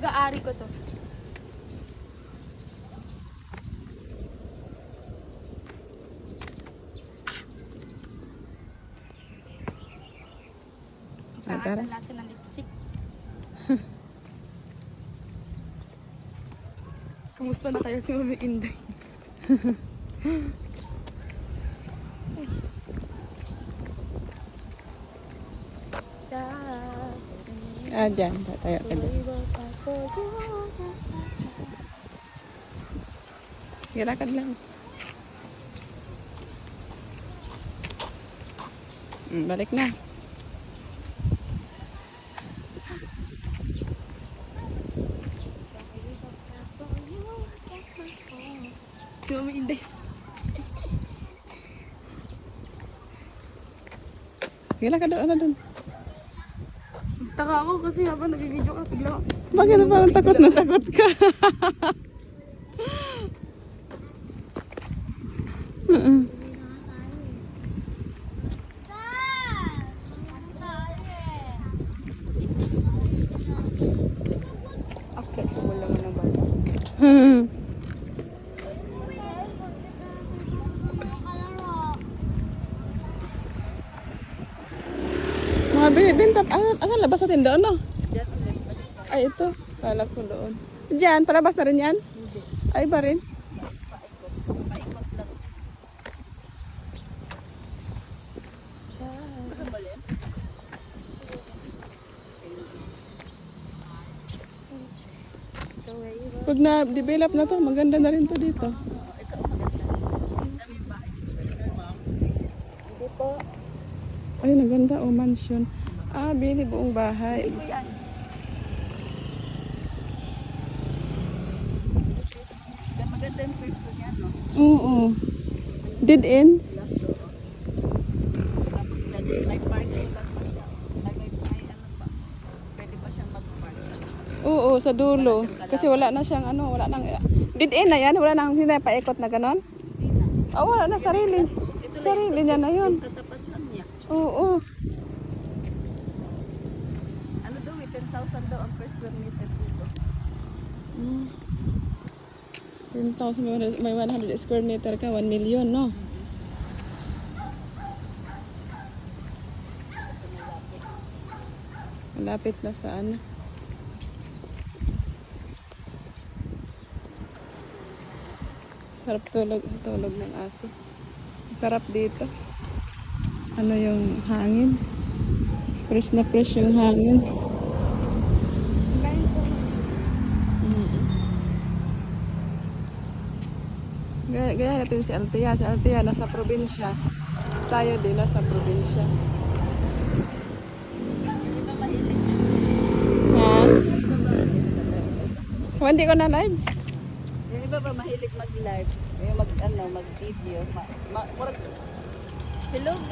Pag-aari ko to. Nakakalasan ng lipstick. Kumusta na kayo si Mami Inday? Dyan. Tayo ka dyan. Hilakad lang. Balik na. Si Mami Inday. Hilakad doon. Ano doon? Taka ako kasi habang nag-video ka, bigla ako. Bakit na parang takot na takot ka? Flexible naman ng bata. Mga binibintap. Asan labas sa tindahan, no? Ay, ito. Kala ko doon. Diyan, palabas na rin yan? Ay, ba rin? Pag na-develop na to, maganda na rin to dito. Ay, naganda. Oh, mansion. Bili buong bahay. Maganda yung pwesto niya, no? Oo. Dead end? Tapos may parking lang pa siya. May ano pa. Pwede pa siyang mag-park. Oo, sa dulo. Kasi wala na siyang ano, wala nang... Dead end na yan? Wala nang paikot na ganon? Wala na, sarili. Sarili niya na yun. Katapat lang niya. Oo. Ano daw, 10,000 daw ang per square meter dito. 10,000, may 100 square meter ka, 1 million, no? Malapit na sa ano. Sarap tulog ng aso. Sarap dito. Ano yung hangin? Fresh na fresh yung hangin. Gaya natin si Althea. Si Althea nasa probinsya. Tayo din nasa probinsya. Hindi ko na live. Yung iba ba mahilig mag-live? Yung mag-video. Hello guys!